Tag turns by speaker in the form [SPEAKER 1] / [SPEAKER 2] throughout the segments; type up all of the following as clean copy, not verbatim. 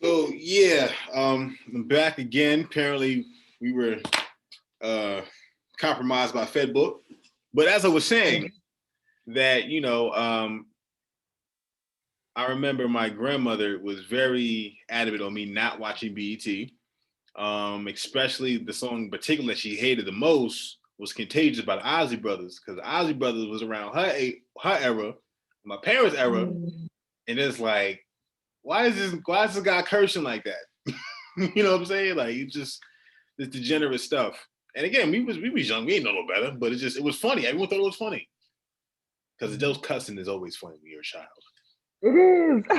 [SPEAKER 1] So yeah, I'm back again. Apparently, we were uh, compromised by Fedbook. But as I was saying, that I remember my grandmother was very adamant on me not watching BET. Especially the song in particular that she hated the most was "Contagious" by the Ozzy Brothers, because the Ozzy Brothers was around her era, my parents' era,
[SPEAKER 2] Mm.
[SPEAKER 1] and it's like, why is this guy cursing like that? You know what I'm saying? Like, it's just this degenerate stuff. And again, we was young, we didn't know no better, but it was funny. Everyone thought it was funny because those cussing is always funny when you're a child.
[SPEAKER 2] It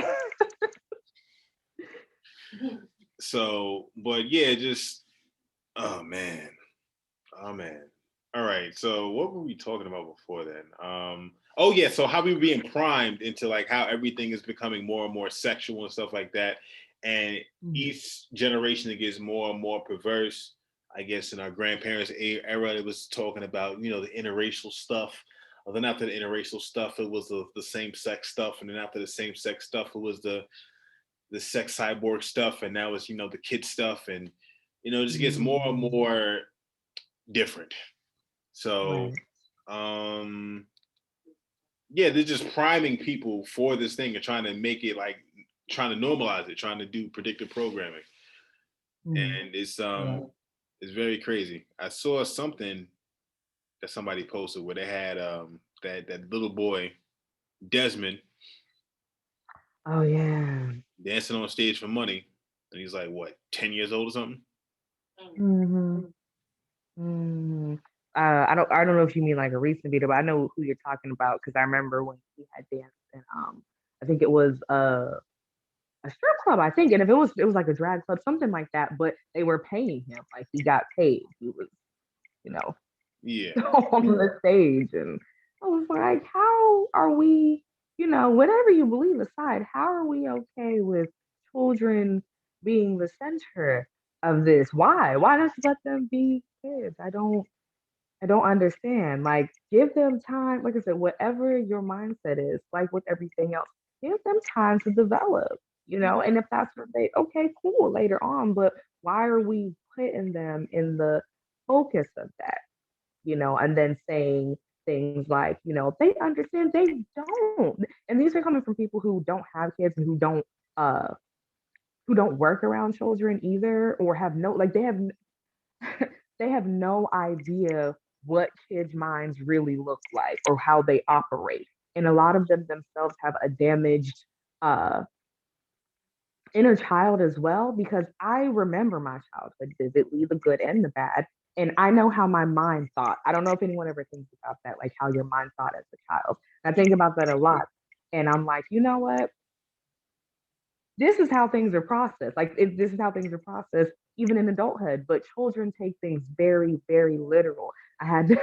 [SPEAKER 2] is.
[SPEAKER 1] So, but yeah, just oh man, oh man. All right. So what were we talking about before then? Oh yeah. So how we were being primed into like how everything is becoming more and more sexual and stuff like that, and each generation it gets more and more perverse. I guess in our grandparents' era, it was talking about the interracial stuff. Then after the interracial stuff, it was the same sex stuff, and then after the same sex stuff, it was the sex cyborg stuff, and now it's the kid stuff, and it just gets more and
[SPEAKER 2] Mm.
[SPEAKER 1] more different. So,
[SPEAKER 2] Right.
[SPEAKER 1] um, yeah, they're just priming people for this thing and trying to make it like trying to normalize it, trying to do predictive programming,
[SPEAKER 2] Mm.
[SPEAKER 1] and
[SPEAKER 2] Yeah.
[SPEAKER 1] it's very crazy. I saw something that somebody posted where they had that little boy Desmond
[SPEAKER 2] Oh yeah.
[SPEAKER 1] dancing on stage for money, and he's like what 10 years old or something.
[SPEAKER 2] Hmm. Mm. I don't know if you mean like a recent video, but I know who you're talking about because I remember when he had danced in I think it was a strip club, I think, and if it was like a drag club, something like that, but they were paying him, like he got paid. He was, you know,
[SPEAKER 1] Yeah,
[SPEAKER 2] on the stage. And I was like, how are we, whatever you believe aside, how are we okay with children being the center of this? Why? Why not just let them be kids? I don't understand. Like, give them time. Like I said, whatever your mindset is, like with everything else, give them time to develop, And if that's what okay, cool, later on. But why are we putting them in the focus of that? And then saying things like, they understand, they don't. And these are coming from people who don't have kids and uh who don't work around children either, or have no like they have no idea what kids' minds really look like or how they operate. And a lot of them themselves have a damaged uh inner child as well, because I remember my childhood vividly, the good and the bad. And I know how my mind thought. I don't know if anyone ever thinks about that, like how your mind thought as a child. I think about that a lot. And I'm like, you know what? This is how things are processed. Like, this is how things are processed even in adulthood. But children take things very, very literal. I had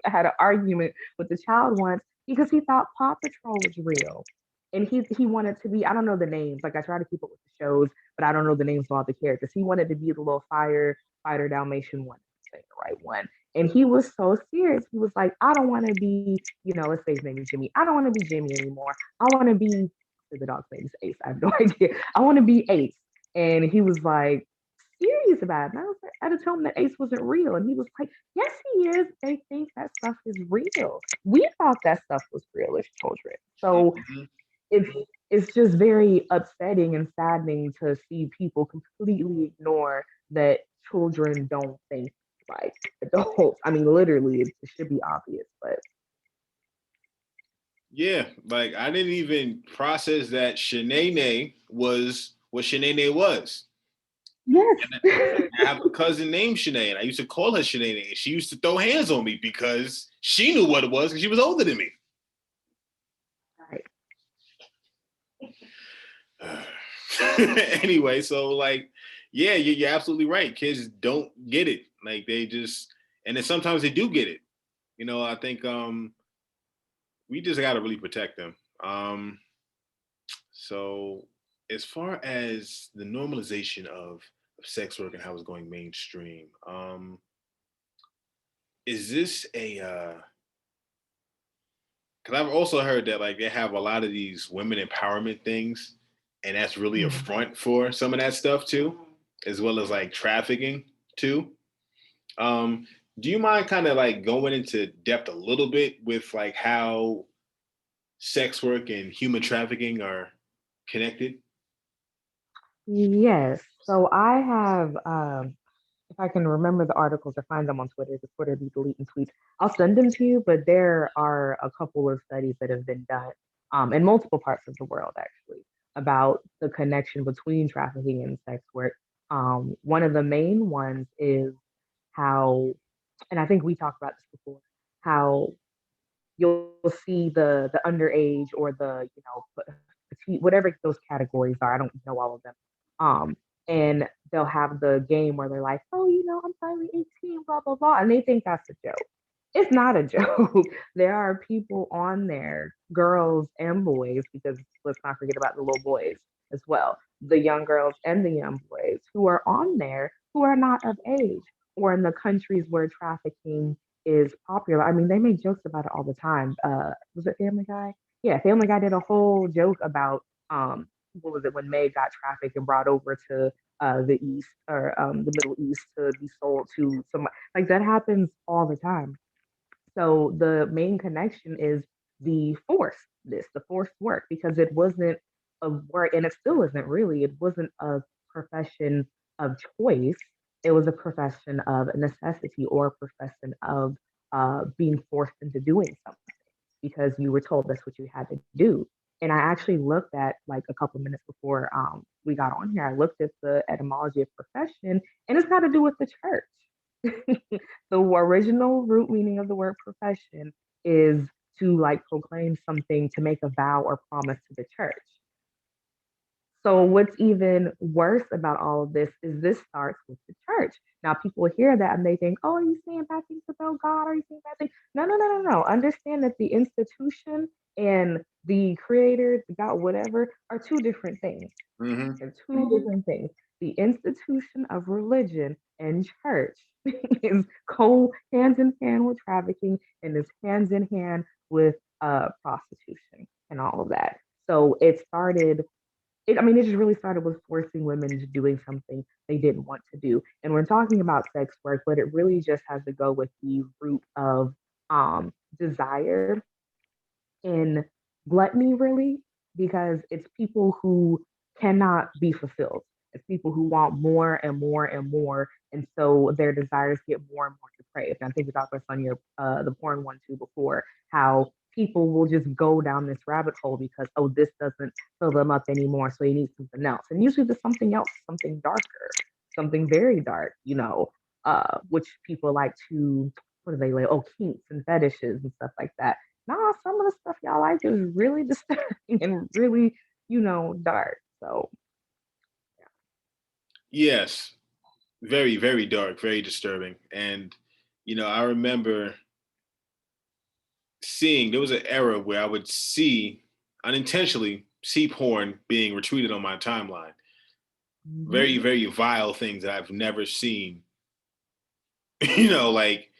[SPEAKER 2] I had an argument with the child once because he thought Paw Patrol was real, and he wanted to be. I don't know the names. Like, I try to keep up with the shows, but I don't know the names of all the characters. He wanted to be the little fighter Dalmatian one, say the right one. And he was so serious. He was like, I don't want to be, let's say his name is Jimmy. I don't want to be Jimmy anymore. I want to be, the dog's name is Ace. I have no idea. I want to be Ace. And he was like serious about it. And I was like, I had to tell him that Ace wasn't real. And he was like, yes, he is. They think that stuff is real. We thought that stuff was real as children. So
[SPEAKER 1] mm-hmm.
[SPEAKER 2] it's it's just very upsetting and saddening to see people completely ignore that children don't think like adults. I mean, literally, it should be obvious, but
[SPEAKER 1] Yeah, like I didn't even process that Shanae was what Shanae was.
[SPEAKER 2] yes.
[SPEAKER 1] And I have a cousin named Shanae, and I used to call her Shanae, and she used to throw hands on me because she knew what it was, because she was older than me.
[SPEAKER 2] Right.
[SPEAKER 1] Anyway, so like, yeah, you're absolutely right. Kids don't get it. Like they just, and then sometimes they do get it. I think we just got to really protect them. So as far as the normalization of sex work and how it's going mainstream, is this a because I've also heard that like they have a lot of these women empowerment things and that's really a
[SPEAKER 2] Mm.
[SPEAKER 1] front for some of that stuff too, as well as like trafficking too. Um, do you mind kind of like going into depth a little bit with like how sex work and human trafficking are connected?
[SPEAKER 2] Yes. So I have, if I can remember the articles or find them on Twitter, because Twitter be deleting tweets, I'll send them to you. But there are a couple of studies that have been done in multiple parts of the world, actually, about the connection between trafficking and sex work. One of the main ones is how, and I think we talked about this before, how you'll see the underage or the petite, whatever those categories are. I don't know all of them. And they'll have the game where they're like, oh, I'm finally 18, blah blah blah, and they think that's a joke. It's not a joke. There are people on there, girls and boys, because let's not forget about the little boys as well. The young girls and the young boys who are on there who are not of age, or in the countries where trafficking is popular. I mean, they make jokes about it all the time. Was it Family Guy? Yeah, Family Guy did a whole joke about what was it when May got trafficked and brought over to the East or the Middle East to be sold to some, like that happens all the time. So the main connection is the forced work, because it wasn't a work, and it still isn't really. It wasn't a profession of choice. It was a profession of necessity, or a profession of being forced into doing something because you were told that's what you had to do. And I actually looked at, like, a couple minutes before we got on here, I looked at the etymology of profession, and it's got to do with the church. The original root meaning of the word profession is to like proclaim something, to make a vow or promise to the church. So what's even worse about all of this starts with the church. Now people hear that and they think, oh, are you saying bad things about God? Are you saying bad things? No, no, no, no, no. Understand that the institution and the creator, the God, whatever, are two different things.
[SPEAKER 1] Mm-hmm.
[SPEAKER 2] They're two different things. The institution of religion and church is co hands in hand with trafficking, and is hands in hand with prostitution and all of that. So it started. I mean, it just really started with forcing women into doing something they didn't want to do. And we're talking about sex work, but it really just has to go with the root of desire in gluttony, really, because it's people who cannot be fulfilled. It's people who want more and more and more, and so their desires get more and more depraved. And I think we talked about on your the porn one too before, how people will just go down this rabbit hole because, oh, this doesn't fill them up anymore, so you need something else. And usually there's something else, something darker, something very dark, which people like to, what do they like? Oh, kinks and fetishes and stuff like that. Nah, some of the stuff y'all like is really disturbing and really, dark. So
[SPEAKER 1] Yes, very, very dark, very disturbing. And, I remember seeing there was an era where I would see unintentionally see porn being retweeted on my timeline.
[SPEAKER 2] mhm.
[SPEAKER 1] Very, very vile things that I've never seen. Like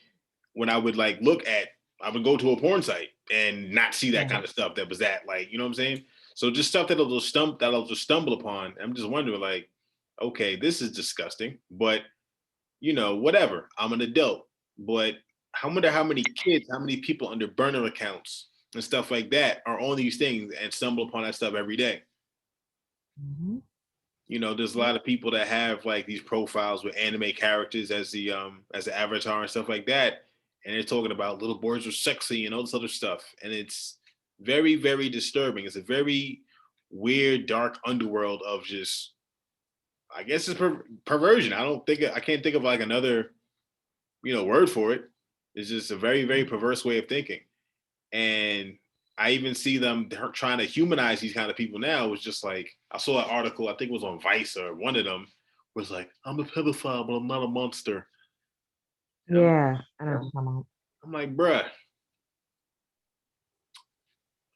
[SPEAKER 1] when I would like look at, I would go to a porn site and not see that
[SPEAKER 2] Yeah.
[SPEAKER 1] kind of stuff that was that, like, you know what I'm saying? So just stuff that I'll just stumble upon. I'm just wondering, like, okay, this is disgusting, but whatever. I'm an adult, but I wonder how many kids, how many people under burner accounts and stuff like that are on these things and stumble upon that stuff every day.
[SPEAKER 2] Mhm.
[SPEAKER 1] There's a lot of people that have like these profiles with anime characters as the avatar and stuff like that, and they're talking about little boys are sexy and all this other stuff, and it's very, very disturbing. It's a very weird, dark underworld of just, I guess it's perversion. I can't think of like another word for it. It's just a very, very perverse way of thinking. And I even see them trying to humanize these kind of people now. It was just like, I saw an article, I think it was on Vice or one of them, was like, I'm a pedophile, but I'm not a monster. And
[SPEAKER 2] Yeah, I know what you're talking about.
[SPEAKER 1] I'm like, bruh.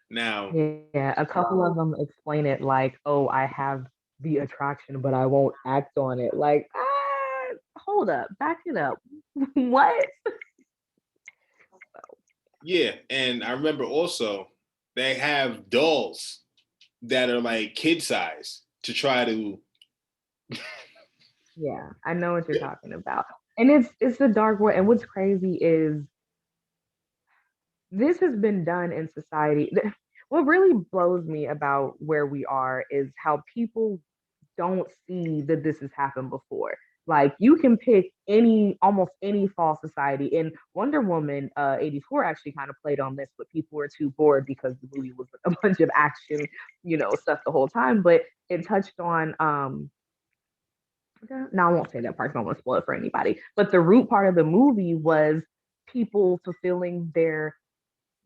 [SPEAKER 1] Now,
[SPEAKER 2] Yeah, a couple of them explain it like, oh, I have the attraction, but I won't act on it. Like, hold up, back it up. What?
[SPEAKER 1] yeah, and I remember also they have dolls that are like kid size to try to.
[SPEAKER 2] Yeah, I know what you're talking about. And it's a dark world. And what's crazy is this has been done in society. What really blows me about where we are is how people don't see that this has happened before. Like you can pick almost any fall society, and Wonder Woman 84 actually kind of played on this, but people were too bored because the movie was a bunch of action, stuff the whole time. But it touched on no, I won't say that part 'cause I don't want to spoil it for anybody. But the root part of the movie was people fulfilling their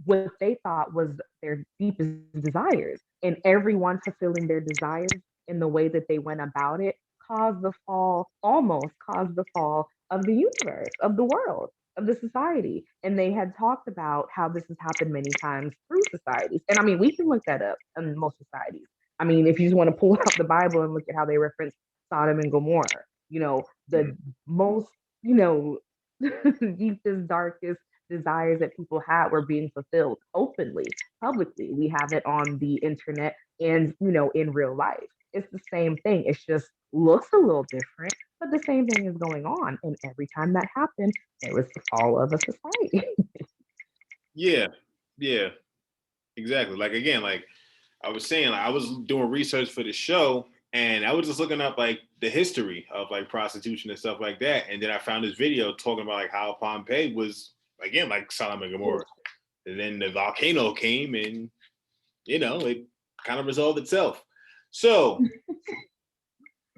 [SPEAKER 2] what they thought was their deepest desires. And everyone fulfilling their desires in the way that they went about it almost caused the fall of the universe, of the world, of the society. And they had talked about how this has happened many times through societies. And I mean, we can look that up in most societies. I mean, if you just want to pull out the Bible and look at how they reference Sodom and Gomorrah, the most, you know, deepest, darkest desires that people had were being fulfilled openly, publicly. We have it on the internet and, in real life. It's the same thing. It just looks a little different, but the same thing is going on. And every time that happened, there was the fall of a society.
[SPEAKER 1] Yeah, yeah, exactly. Like again, like I was saying, like, I was doing research for the show, and I was just looking up like the history of like prostitution and stuff like that, and then I found this video talking about like how Pompeii was again like Sodom and Gomorrah, and then the volcano came, and it kind of resolved itself. So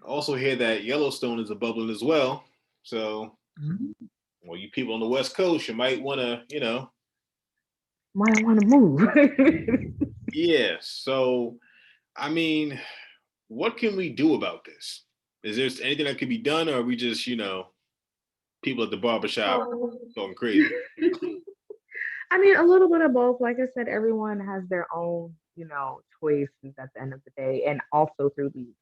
[SPEAKER 1] I also hear that Yellowstone is a bubbling as well. So, well, you people on the West Coast, you might want to,
[SPEAKER 2] Might want to move.
[SPEAKER 1] yeah. So, I mean, what can we do about this? Is there anything that could be done, or are we just, people at the barbershop
[SPEAKER 2] So,
[SPEAKER 1] going crazy?
[SPEAKER 2] I mean, a little bit of both. Like I said, everyone has their own, choices at the end of the day, and also through these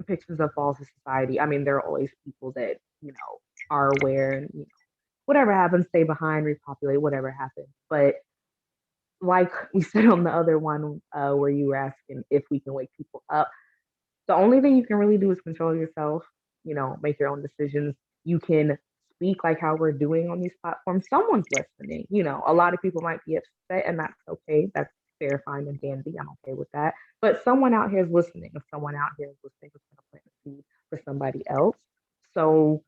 [SPEAKER 2] depictions of false society. I mean, there are always people that are aware, and whatever happens, stay behind, repopulate, whatever happens. But like we said on the other one, where you were asking if we can wake people up, the only thing you can really do is control yourself, make your own decisions. You can speak like how we're doing on these platforms. Someone's listening. A lot of people might be upset, and that's okay. That's fair, fine, and dandy. I'm okay with that. But someone out here is listening. If someone out here is listening, it's going to plant a seed for somebody else. So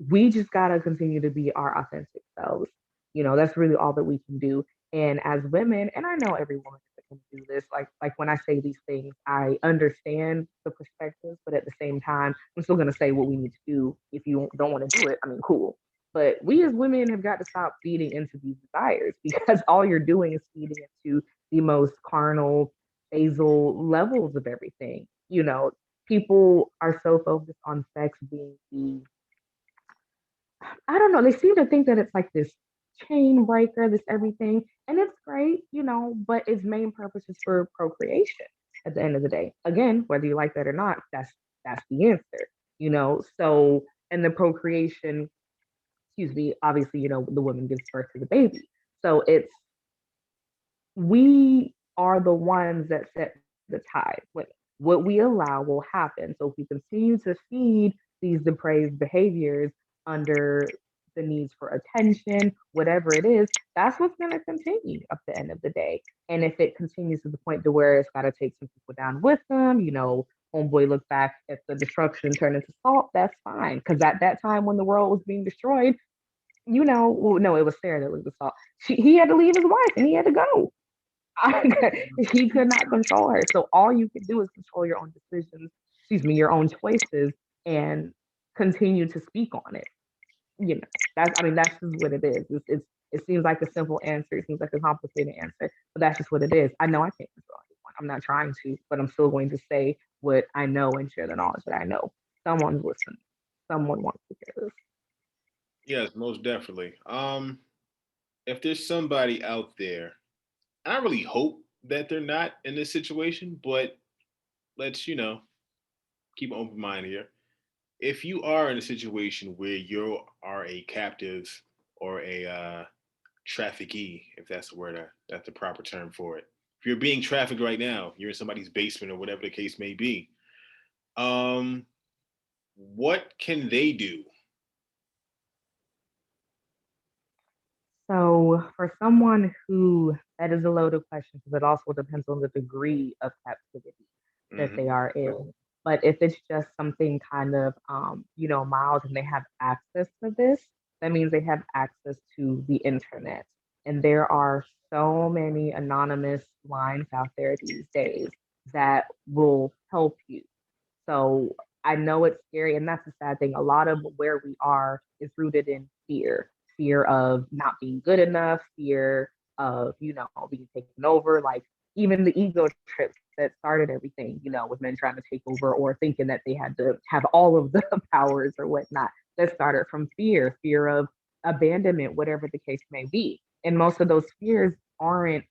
[SPEAKER 2] we just got to continue to be our authentic selves. That's really all that we can do. And as women, and I know every woman can do this, like when I say these things, I understand the perspectives, but at the same time, I'm still gonna say what we need to do. If you don't want to do it, I mean, cool. But we as women have got to stop feeding into these desires because all you're doing is feeding into the most carnal, basal levels of everything. People are so focused on sex being I don't know. They seem to think that it's like this chain breaker, this everything, and it's great, but its main purpose is for procreation. At the end of the day, again, whether you like that or not, that's the answer. So, and the procreation, excuse me, obviously, the woman gives birth to the baby. So we are the ones that set the tide. What we allow will happen. So if we continue to feed these depraved behaviors under the needs for attention, whatever it is, that's what's going to continue at the end of the day. And if it continues to the point to where it's got to take some people down with them, homeboy look back at the destruction turn into salt, that's fine. Because at that time when the world was being destroyed, well, no, it was Sarah that was the salt. He had to leave his wife and he had to go. He could not control her. So all you can do is control your own decisions, excuse me, your own choices, and continue to speak on it. You know, that's just what it is. It seems like a simple answer. It seems like a complicated answer, but that's just what it is. I know I can't control anyone. I'm not trying to, but I'm still going to say what I know and share the knowledge that I know. Someone's listening. Someone wants to hear this.
[SPEAKER 1] Yes, most definitely. If there's somebody out there, I really hope that they're not in this situation, but let's, keep an open mind here. If you are in a situation where you are a captive or a traffickee, if that's the word, that's the proper term for it, if you're being trafficked right now, you're in somebody's basement or whatever the case may be. Um, what can they do?
[SPEAKER 2] So for someone who, that is a loaded question because it also depends on the degree of captivity that they
[SPEAKER 1] Hmm.
[SPEAKER 2] are in. But if it's just something kind of, mild and they have access to this, that means they have access to the internet. And there are so many anonymous lines out there these days that will help you. So I know it's scary, and that's the sad thing. A lot of where we are is rooted in fear of not being good enough, fear of, being taken over, like even the ego trips that started everything, with men trying to take over or thinking that they had to have all of the powers or whatnot. That started from fear of abandonment, whatever the case may be. And most of those fears aren't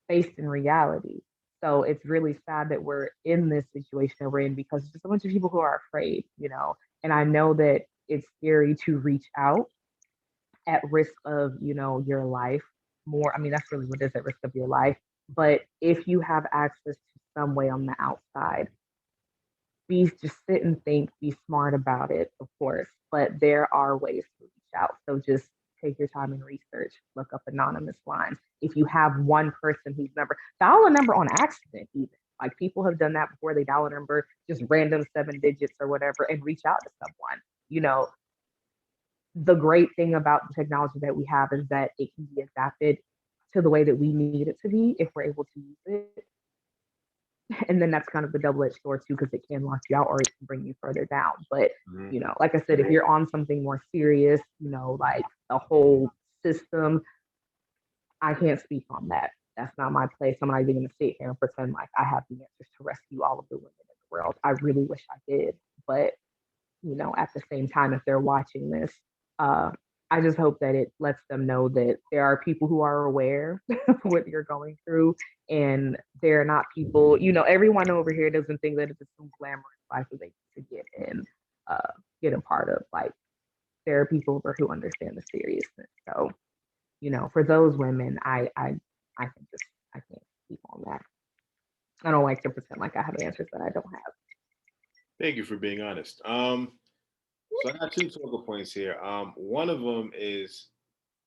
[SPEAKER 2] based in reality. So it's really sad that we're in this situation that we're in because there's just a bunch of people who are afraid. And I know that it's scary to reach out at risk of, your life more. I mean, that's really what it is, at risk of your life. But if you have access to some way on the outside, be just sit and think, be smart about it, of course, but there are ways to reach out. So just take your time and research, look up anonymous lines. If you have one person whose number, dial a number on accident, even. Like people have done that before, they dial a number, just random 7 digits or whatever, and reach out to someone. You know, the great thing about the technology that we have is that it can be adapted to the way that we need it to be if we're able to use it. And then that's kind of the double-edged sword too, because it can lock you out or it can bring you further down. But
[SPEAKER 1] Hmm.
[SPEAKER 2] like I said, if you're on something more serious, like the whole system, I can't speak on that. That's not my place. I'm not even going to sit here and pretend like I have the answers to rescue all of the women in the world. I really wish I did, but at the same time, if they're watching this, uh, I just hope that it lets them know that there are people who are aware of what you're going through, and they're not people. Everyone over here doesn't think that it's some glamorous life that they to get in, get a part of. Like there are people over who understand the seriousness. So, for those women, I can just I can't speak on that. I don't like to pretend like I have answers that I don't have.
[SPEAKER 1] Thank you for being honest. So I got two talking points here. One of them is,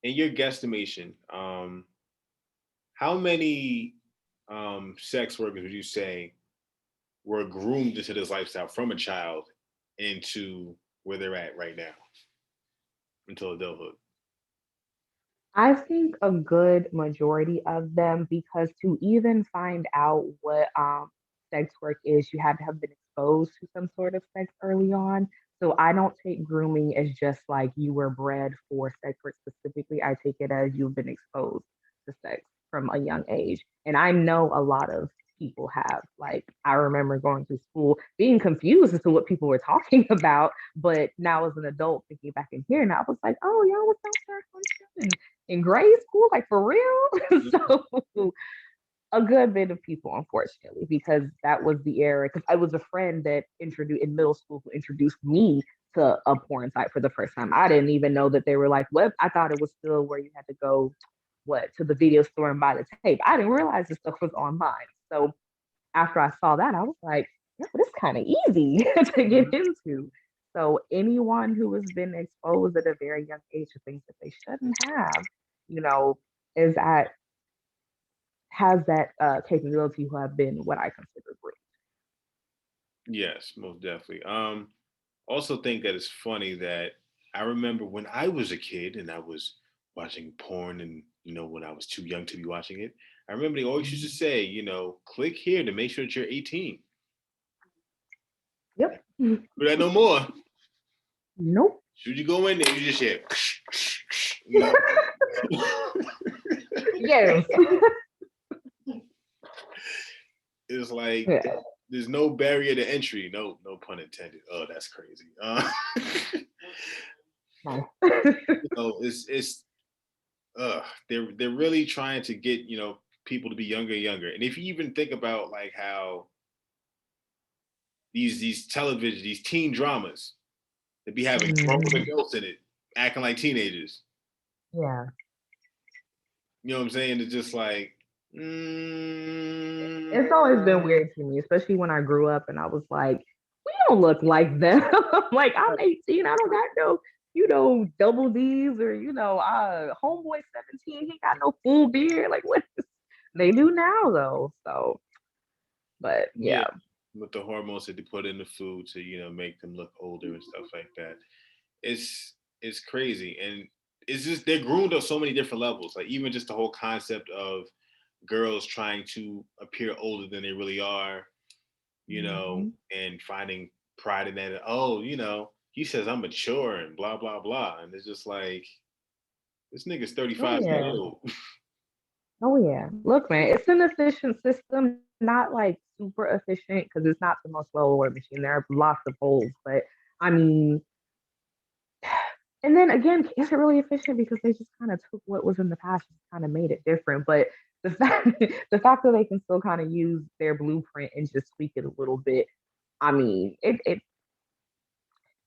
[SPEAKER 1] in your guesstimation, how many sex workers would you say were groomed into this lifestyle from a child into where they're at right now until adulthood?
[SPEAKER 2] I think a good majority of them, because to even find out what sex work is, you had to have been exposed to some sort of sex early on. So I don't take grooming as just like you were bred for sex work specifically. I take it as you've been exposed to sex from a young age. And I know a lot of people have. Like I remember going through school being confused as to what people were talking about, but now as an adult thinking back in here, and I was like, oh, y'all was out there in grade school, like for real. So a good bit of people, unfortunately, because that was the era. Because I was a friend that introduced in middle school who introduced me to a porn site for the first time. I didn't even know that they were like web. I thought it was still where you had to go to the video store and buy the tape. I didn't realize this stuff was online. So after I saw that, I was like, yeah, but it's kind of easy to get
[SPEAKER 1] Mhm.
[SPEAKER 2] into. So anyone who has been exposed at a very young age to things that they shouldn't have, you know, is at has that capability who have been what I consider great.
[SPEAKER 1] Yes, most definitely. Also think that it's funny that I remember when I was a kid and I was watching porn and when I was too young to be watching it, I remember they always used to say, click here to make sure that you're 18.
[SPEAKER 2] Yep.
[SPEAKER 1] But I know more.
[SPEAKER 2] Nope.
[SPEAKER 1] Should you go in there, you just hear, you know.
[SPEAKER 2] Yes.
[SPEAKER 1] It's like
[SPEAKER 2] Yeah.
[SPEAKER 1] there's no barrier to entry. No pun intended. Oh, that's crazy.
[SPEAKER 2] Nice.
[SPEAKER 1] It's they're really trying to get people to be younger and younger. And if you even think about like how these television these teen dramas they be having grown
[SPEAKER 2] Mhm.
[SPEAKER 1] adults in it acting like teenagers.
[SPEAKER 2] Yeah.
[SPEAKER 1] You know what I'm saying? It's just like
[SPEAKER 2] It's always been
[SPEAKER 1] Mm,
[SPEAKER 2] weird to me, especially when I grew up and I was like, we don't look like them. Like I'm 18, I don't got no, double D's or homeboy 17, he got no full beard. Like what they do now though. So, but
[SPEAKER 1] yeah,
[SPEAKER 2] yeah.
[SPEAKER 1] with the hormones that they put in the food to make them look older and stuff like that. It's crazy, and it's just they're groomed on so many different levels. Like even just the whole concept of girls trying to appear older than they really are,
[SPEAKER 2] Hmm.
[SPEAKER 1] and finding pride in that. Oh, he says I'm mature and blah blah blah, and it's just like this nigga's
[SPEAKER 2] Oh
[SPEAKER 1] 35 years
[SPEAKER 2] yeah.
[SPEAKER 1] old.
[SPEAKER 2] Oh yeah. Look, man, it's an efficient system, not like super efficient because it's not the most well-oiled machine. There are lots of holes, but I mean, and then again, is it really efficient because they just kind of took what was in the past and kind of made it different. But the fact the fact that they can still kind of use their blueprint and just tweak it a little bit, I mean, it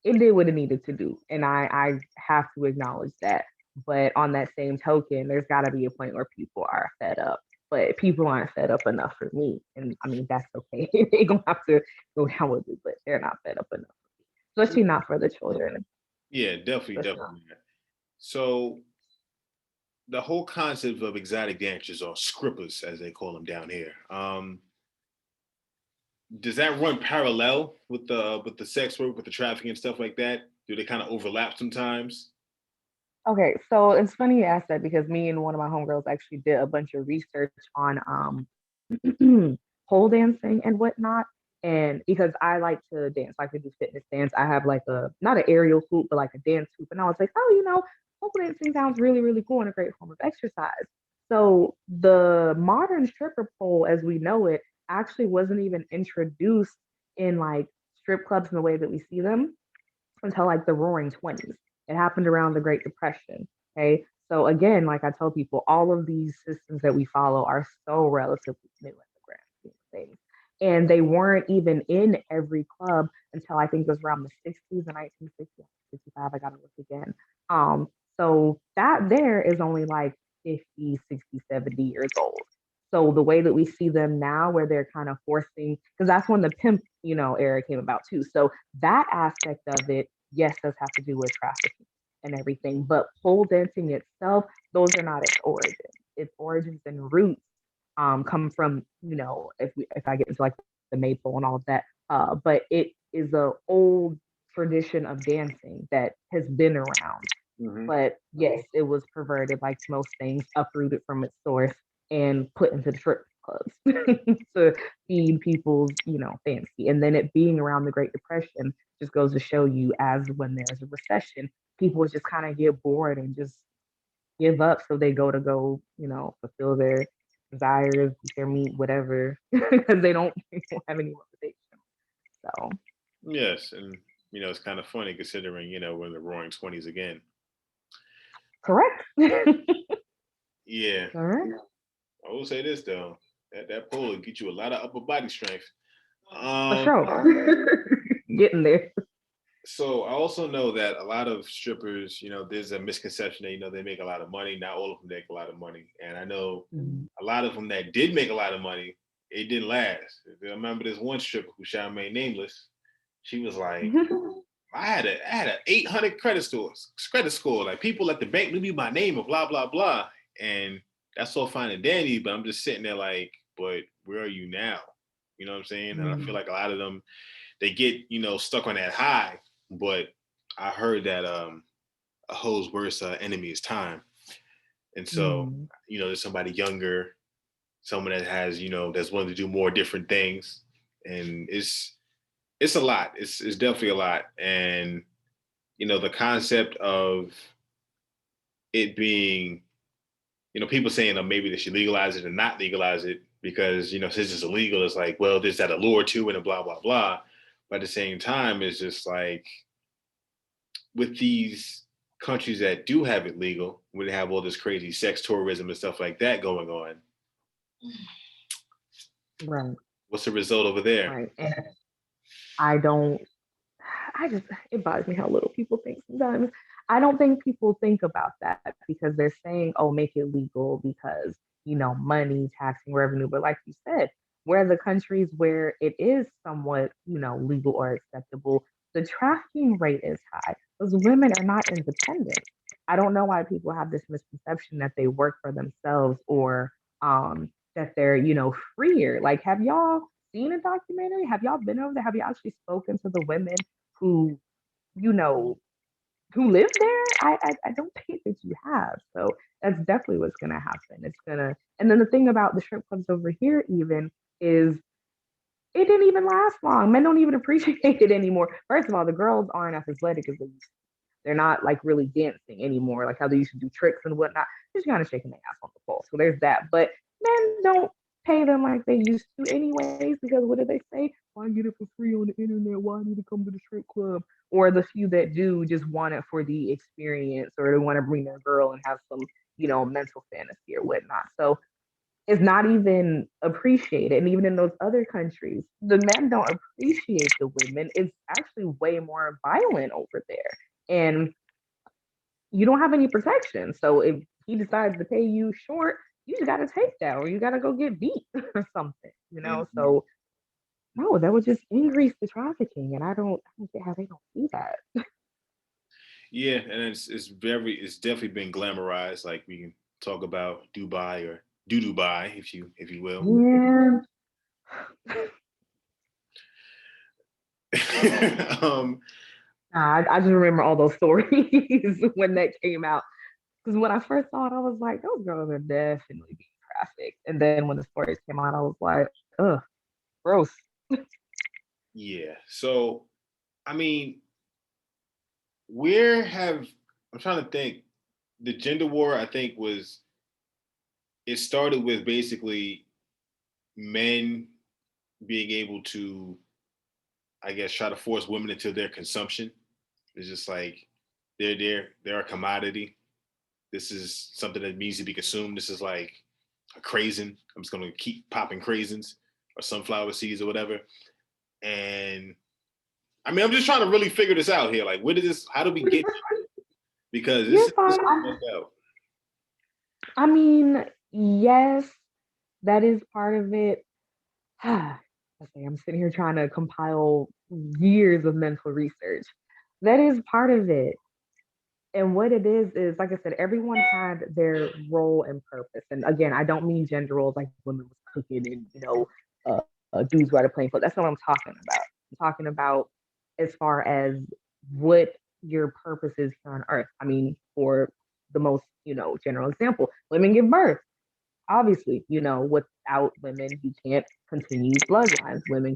[SPEAKER 2] did what it needed to do, and I have to acknowledge that. But on that same token, there's got to be a point where people are fed up. But people aren't fed up enough for me, and I mean that's okay. They gonna have to go down with it, but they're not fed up enough, especially not for the children.
[SPEAKER 1] Yeah, definitely,
[SPEAKER 2] Especially not.
[SPEAKER 1] definitely. So the whole concept of exotic dancers or scrippers, as they call them down here, does that run parallel with the sex work, with the trafficking and stuff like that? Do they kind of overlap sometimes?
[SPEAKER 2] Okay, so it's funny you asked that because me and one of my homegirls actually did a bunch of research on pole dancing and whatnot. And because I like to dance, I like to do fitness dance. I have like a not an aerial hoop, but like a dance hoop. And I was like, oh, pole dancing sounds really, really cool and a great form of exercise. So the modern stripper pole, as we know it, actually wasn't even introduced in like strip clubs in the way that we see them until like the roaring 20s. It happened around the Great Depression. Okay. So again, like I tell people, all of these systems that we follow are so relatively new in the grand scheme of things. And they weren't even in every club until I think it was around the 60s and 1960, 65. I gotta look again. So that there is only like 50, 60, 70 years old. So the way that we see them now, where they're kind of forcing, because that's when the pimp, era came about too. So that aspect of it, yes, does have to do with trafficking and everything. But pole dancing itself, those are not its origins. Its origins and roots come from, if I get into like the maypole and all of that. But it is a old tradition of dancing that has been around.
[SPEAKER 1] Mm-hmm.
[SPEAKER 2] But yes, it was perverted like most things, uprooted from its source and put into the strip clubs to feed people's, fancy. And then it being around the Great Depression just goes to show you, as when there's a recession, people just kind of get bored and just give up. So they go, fulfill their desires, eat their meat, whatever, because they don't have any motivation. So
[SPEAKER 1] Yes, and it's kind of funny considering we're in the Roaring Twenties again.
[SPEAKER 2] correct.
[SPEAKER 1] Yeah,
[SPEAKER 2] Correct.
[SPEAKER 1] I will say this though, that pole will get you a lot of upper body strength.
[SPEAKER 2] For
[SPEAKER 1] Um,
[SPEAKER 2] sure. Getting there.
[SPEAKER 1] so I also know that a lot of strippers, there's a misconception that they make a lot of money. Not all of them make a lot of money, and I know
[SPEAKER 2] Mm.
[SPEAKER 1] a lot of them that did make a lot of money, it didn't last. I remember this one stripper who shall remain nameless. She was like, I had a 800 credit score. Like people at the bank knew me by name and blah blah blah, and that's all fine and dandy. But I'm just sitting there like, but where are you now? You know what I'm saying? And I feel
[SPEAKER 2] Mm.
[SPEAKER 1] like a lot of them they get stuck on that high. But I heard that a hoe's worst enemy is time, and so
[SPEAKER 2] Mm.
[SPEAKER 1] there's somebody younger, someone that has that's willing to do more different things, and it's a lot. It's definitely a lot, and the concept of it being, people saying maybe they should legalize it and not legalize it because, since it's illegal, it's like, well, there's that allure to it and blah, blah, blah. But at the same time, it's just like with these countries that do have it legal, where they have all this crazy sex tourism and stuff like that going on,
[SPEAKER 2] Right.
[SPEAKER 1] what's the result over there?
[SPEAKER 2] Right. And I don't, I just, it bothers me how little people think sometimes. I don't think people think about that because they're saying, oh, make it legal because money, taxing revenue. But like you said, where the countries where it is somewhat, legal or acceptable, the trafficking rate is high. Those women are not independent. I don't know why people have this misconception that they work for themselves or that they're, freer. Like, have y'all seen a documentary? Have y'all been over there? Have you actually spoken to the women who, you know, who live there? I don't think that you have. So that's definitely what's gonna happen. It's gonna, and then the thing about the strip clubs over here even is it didn't even last long. Men don't even appreciate it anymore. First of all, the girls aren't as athletic as they used to. They're not like really dancing anymore, like how they used to do tricks and whatnot. Just kind of shaking their ass on the pole. So there's that. But men don't pay them like they used to, anyways, because what do they say? Why get it for free on the internet? Why I need to come to the strip club? Or the few that do just want it for the experience, or they want to bring their girl and have some, mental fantasy or whatnot. So is not even appreciated. And even in those other countries, the men don't appreciate the women. It's actually way more violent over there. And you don't have any protection. So if he decides to pay you short, you just got to take that or you got to go get beat or something.
[SPEAKER 1] Mhm.
[SPEAKER 2] So, no, that would just increase the trafficking. And I don't get how they don't see that.
[SPEAKER 1] Yeah, and it's definitely been glamorized. Like we can talk about Dubai or do Dubai, if you will.
[SPEAKER 2] Yeah.
[SPEAKER 1] um,
[SPEAKER 2] I just remember all those stories when that came out. Because when I first saw it, I was like, those girls are definitely being trafficked. And then when the stories came out, I was like, ugh, gross.
[SPEAKER 1] yeah. So I mean, where have I'm trying to think. The gender war, I think, was it started with basically men being able to, I guess, try to force women into their consumption. It's just like they're a commodity. This is something that needs to be consumed. This is like a craisin. I'm just gonna keep popping craisins or sunflower seeds or whatever. And I mean, I'm just trying to really figure this out here. Like, where did this? How do we get? Because
[SPEAKER 2] You're
[SPEAKER 1] this
[SPEAKER 2] fine.
[SPEAKER 1] is messed out.
[SPEAKER 2] I mean, yes, that is part of it. I'm sitting here trying to compile years of mental research. That is part of it. And what it is like I said, everyone had their role and purpose. And again, I don't mean gender roles like women was cooking and dudes were playing football. That's not what I'm talking about. I'm talking about as far as what your purpose is here on Earth. I mean, for the most general example, women give birth. Obviously, without women, you can't continue bloodlines. Women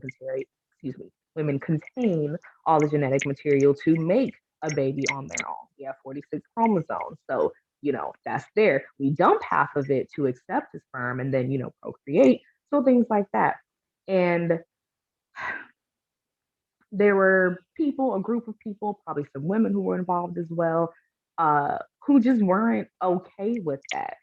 [SPEAKER 2] contain all the genetic material to make a baby on their own. We have 46 chromosomes. So, that's there. We dump half of it to accept a sperm and then, procreate. So things like that. And there were people, a group of people, probably some women who were involved as well, who just weren't okay with that.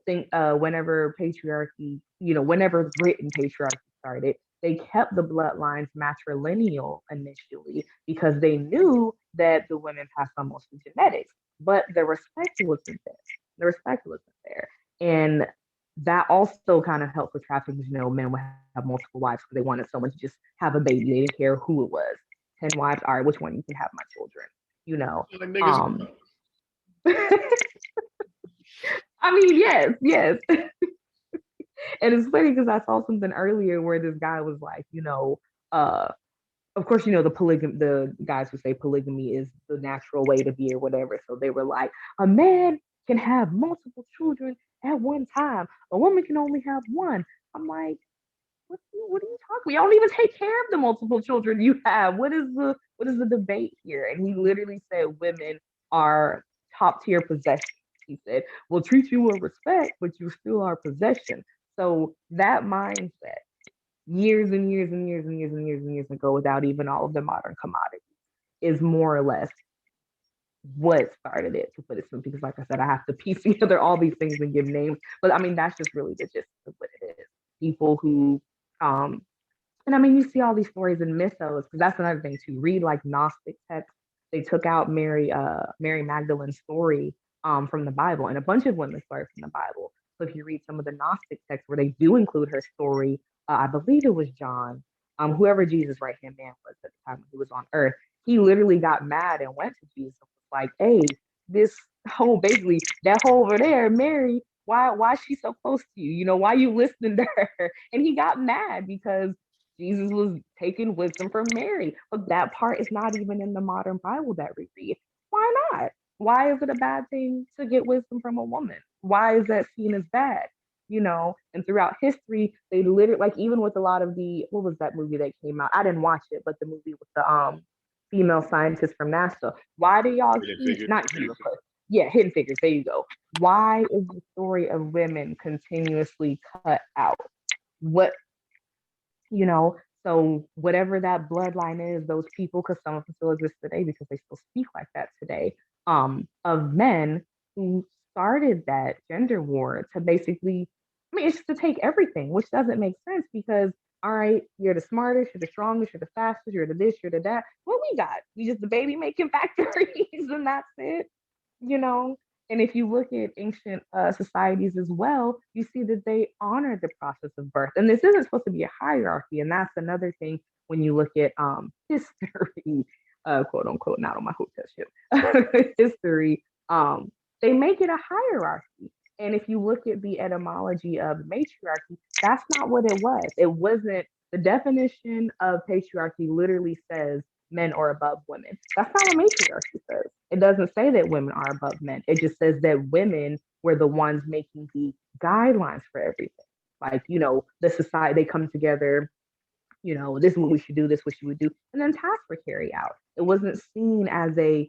[SPEAKER 2] Think whenever patriarchy, whenever Britain patriarchy started, they kept the bloodlines matrilineal initially because they knew that the women passed on most of the genetics, but the respect wasn't there. The respect wasn't there. And that also kind of helped with trafficking. Men would have multiple wives because they wanted someone to just have a baby. They didn't care who it was. 10 wives. All right, which one you can have my children? You know.
[SPEAKER 1] Like niggas.
[SPEAKER 2] Um. I mean, yes, yes. And it's funny because I saw something earlier where this guy was like, uh, of course, the guys who say polygamy is the natural way to be or whatever. So they were like, a man can have multiple children at one time. A woman can only have one. I'm like, what are you talking? We don't even take care of the multiple children you have. What is the debate here? And he literally said women are top tier possession. He said, we'll treat you with respect, but you still are possession. So that mindset, years and years and years and years and years and years ago, without even all of the modern commodities, is more or less what started it, to put it simply. Because, like I said, I have to piece together all these things and give names. But I mean, that's just really the gist of what it is. People who, um, and I mean, you see all these stories in mythos, because that's another thing too. Read like Gnostic texts. They took out Mary Magdalene's story from the Bible, and a bunch of women's stories from the Bible. So if you read some of the Gnostic texts where they do include her story, I believe it was John, whoever Jesus' right hand man was at the time he was on earth, he literally got mad and went to Jesus and was like, "Hey, this whole basically that whole over there, Mary, why is she so close to you? You know, why you listening to her?" And he got mad because Jesus was taking wisdom from Mary. But that part is not even in the modern Bible that we read. Why not? Why is it a bad thing to get wisdom from a woman? Why is that seen as bad? You know, and throughout history, they literally, like, even with a lot of the, what was that movie that came out? I didn't watch it, but the movie with the female scientist from NASA. Why do y'all
[SPEAKER 1] Hidden
[SPEAKER 2] keep,
[SPEAKER 1] Figures.
[SPEAKER 2] not you, yeah, Hidden Figures, there you go. Why is the story of women continuously cut out? What, you know, so whatever that bloodline is, those people, because some of them still exist today because they still speak like that today, of men who started that gender war to basically, I mean, it's just to take everything, which doesn't make sense because, all right, you're the smartest, you're the strongest, you're the fastest, you're the this, you're the that. What we got? We just the baby making factories and that's it, you know? And if you look at ancient societies as well, you see that they honor the process of birth. And this isn't supposed to be a hierarchy. And that's another thing when you look at history, quote unquote, not on my hotel ship, history, they make it a hierarchy. And if you look at the etymology of matriarchy, that's not what it was. It wasn't, the definition of patriarchy literally says men are above women. That's not what matriarchy says. It doesn't say that women are above men. It just says that women were the ones making the guidelines for everything. Like, you know, the society, they come together, you know, this is what we should do, this is what you would do, and then tasks were carried out. It wasn't seen as a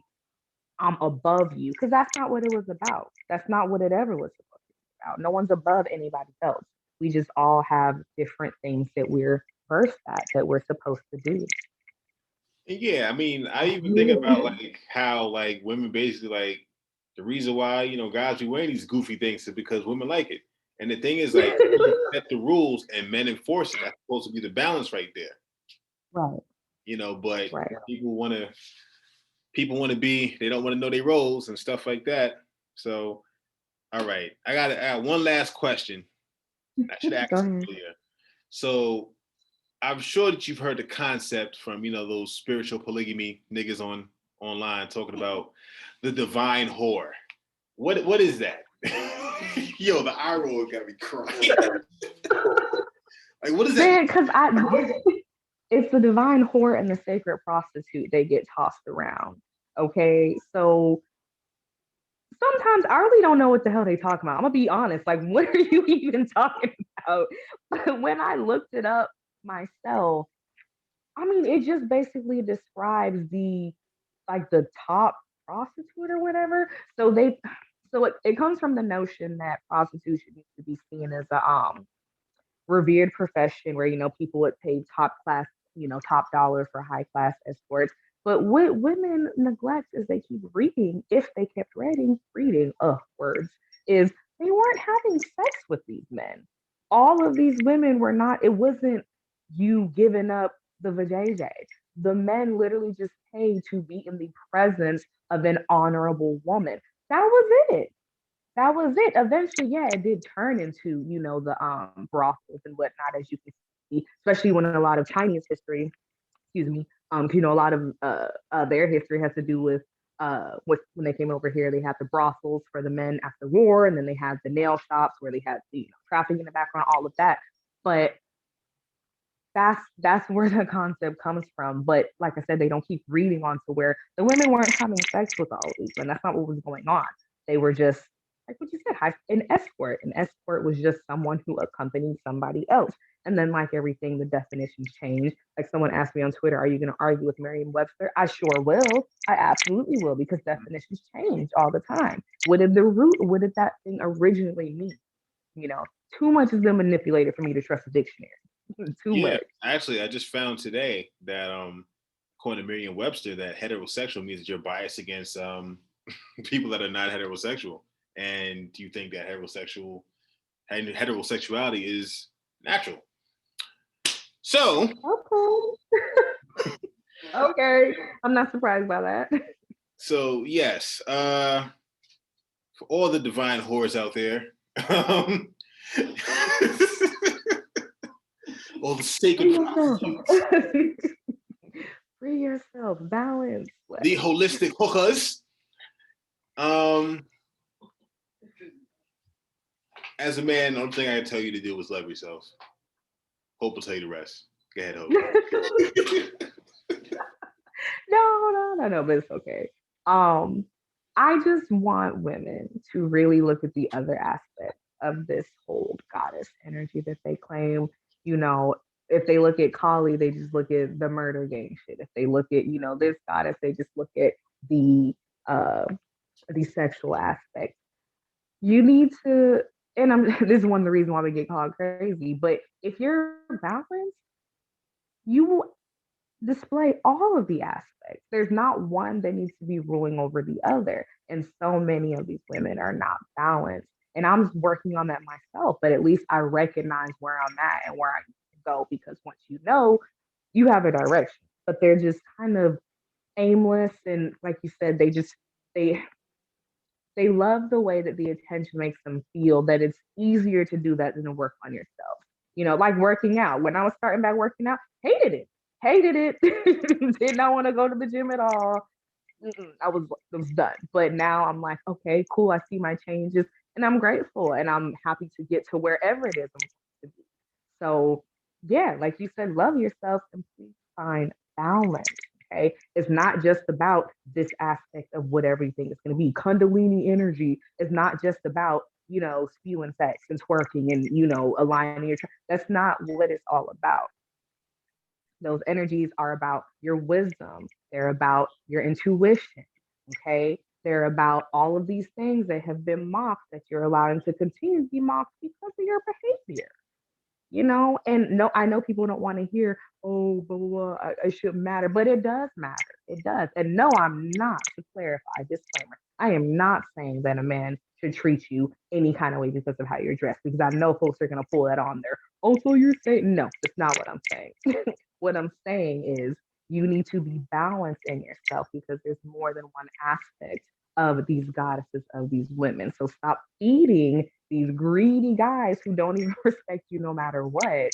[SPEAKER 2] I'm above you, because that's not what it was about. That's not what it ever was supposed to be about. No one's above anybody else. We just all have different things that we're versed at that we're supposed to do.
[SPEAKER 1] Yeah, I mean, I even think about like how like women basically like the reason why guys be wearing these goofy things is because women like it. And the thing is like you set the rules and men enforce it. That's supposed to be the balance right there.
[SPEAKER 2] Right,
[SPEAKER 1] But
[SPEAKER 2] right.
[SPEAKER 1] people want to be, they don't want to know their roles and stuff like that. So all right, I got one last question. I should ask
[SPEAKER 2] Go
[SPEAKER 1] this
[SPEAKER 2] ahead.
[SPEAKER 1] earlier. So I'm sure that you've heard the concept from those spiritual polygamy niggas online talking about the divine whore. What is that? Yo, the eye roll got me crying. Like, what is that?
[SPEAKER 2] Man, because it's the divine whore and the sacred prostitute. They get tossed around. Okay, so sometimes I really don't know what the hell they talking about. I'm gonna be honest. Like, what are you even talking about? But when I looked it up myself, I mean, it just basically describes the top prostitute or whatever. So it comes from the notion that prostitution needs to be seen as a revered profession where people would pay top class, top dollar for high class escorts. But what women neglect is they keep reading, if they kept reading, words, is they weren't having sex with these men. All of these women were not, it wasn't you giving up the vajayjay. The men literally just paid to be in the presence of an honorable woman. That was it. That was it. Eventually, yeah, it did turn into, the brothels and whatnot, as you can see, especially when a lot of Chinese history, excuse me, a lot of their history has to do with when they came over here, they had the brothels for the men after war, and then they had the nail shops where they had the trafficking in the background, all of that. But that's where the concept comes from. But like I said, they don't keep reading on to where the women weren't having sex with all of these, and that's not what was going on. They were just like what you said, an escort. An escort was just someone who accompanied somebody else. And then, like everything, the definitions change. Like someone asked me on Twitter, "Are you going to argue with Merriam-Webster?" I sure will. I absolutely will because definitions change all the time. What did the root? What did that thing originally mean? You know, too much has been manipulated for me to trust a dictionary. Too
[SPEAKER 1] Yeah,
[SPEAKER 2] much.
[SPEAKER 1] actually, I just found today that according to Merriam-Webster, that heterosexual means that you're biased against people that are not heterosexual, and you think that heterosexuality is natural. So,
[SPEAKER 2] Okay. Okay. I'm not surprised by that.
[SPEAKER 1] yes, for all the divine whores out there, Um, all the sacred
[SPEAKER 2] Free yourself.
[SPEAKER 1] prostitutes,
[SPEAKER 2] Free yourself. Balance.
[SPEAKER 1] the
[SPEAKER 2] Like,
[SPEAKER 1] holistic hookers. Um, as a man, the only thing I can tell you to do is love yourself. Hope will tell you the rest. Go ahead, Hope.
[SPEAKER 2] no, but it's okay. Um, I just want women to really look at the other aspects of this whole goddess energy that they claim. You know, if they look at Kali, they just look at the murder game shit. If they look at, this goddess, they just look at the uh the sexual aspect. You need to, and I'm this is one of the reasons why we get called crazy, but if you're balanced, you will display all of the aspects. There's not one that needs to be ruling over the other. And so many of these women are not balanced. And I'm working on that myself, but at least I recognize where I'm at and where I need to go because once you know, you have a direction. But they're just kind of aimless and like you said, they they love the way that the attention makes them feel that it's easier to do that than to work on yourself. Like working out. When I was starting back working out, hated it, did not want to go to the gym at all. I was done. But now I'm like, okay, cool. I see my changes, and I'm grateful, and I'm happy to get to wherever it is I'm supposed to be. So yeah, like you said, love yourself and please find balance. Okay. It's not just about this aspect of what everything is going to be. Kundalini energy is not just about, spewing sex and twerking and, aligning your, that's not what it's all about. Those energies are about your wisdom. They're about your intuition. Okay. They're about all of these things that have been mocked that you're allowing to continue to be mocked because of your behavior. And no, I know people don't want to hear, oh, blah, blah, blah, it shouldn't matter, but it does matter. It does. And no, I'm not, to clarify, disclaimer, I am not saying that a man should treat you any kind of way because of how you're dressed, because I know folks are going to pull that on there. Oh, so you're saying, no, that's not what I'm saying. What I'm saying is you need to be balanced in yourself because there's more than one aspect of these goddesses, of these women. So stop feeding these greedy guys who don't even respect you no matter what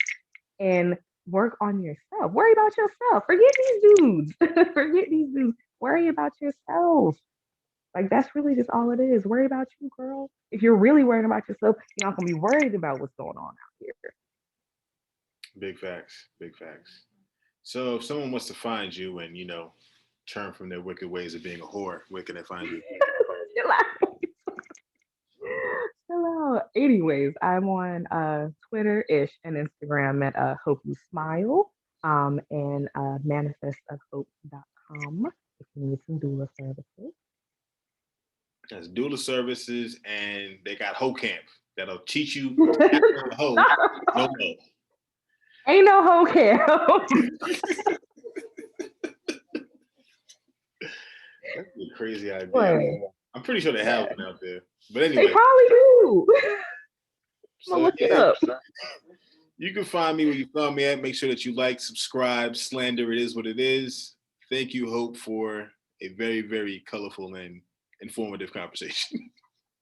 [SPEAKER 2] and work on yourself. Worry about yourself. Forget these dudes. Forget these dudes. Worry about yourself. Like that's really just all it is. Worry about you, girl. If you're really worrying about yourself, you're not gonna be worried about what's going on out here.
[SPEAKER 1] Big facts. Big facts. So if someone wants to find you and turn from their wicked ways of being a whore, where can they find you?
[SPEAKER 2] Chill out. Chill out. Anyways, I'm on Twitter-ish and Instagram at Hope You Smile and manifestofhope.com if you need some doula services.
[SPEAKER 1] That's doula services, and they got hoe camp that'll teach you hoe, no hoe.
[SPEAKER 2] Ain't no hoe camp.
[SPEAKER 1] That's a crazy idea.
[SPEAKER 2] Boy,
[SPEAKER 1] I'm pretty sure they have one out there. But
[SPEAKER 2] they
[SPEAKER 1] anyway,
[SPEAKER 2] probably do. I'm gonna
[SPEAKER 1] so
[SPEAKER 2] look it
[SPEAKER 1] yeah,
[SPEAKER 2] up.
[SPEAKER 1] you can find me where you found me at. Make sure that you like, subscribe, slander. It is what it is. Thank you, Hope, for a very, very colorful and informative conversation.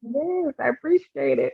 [SPEAKER 2] Yes, I appreciate it.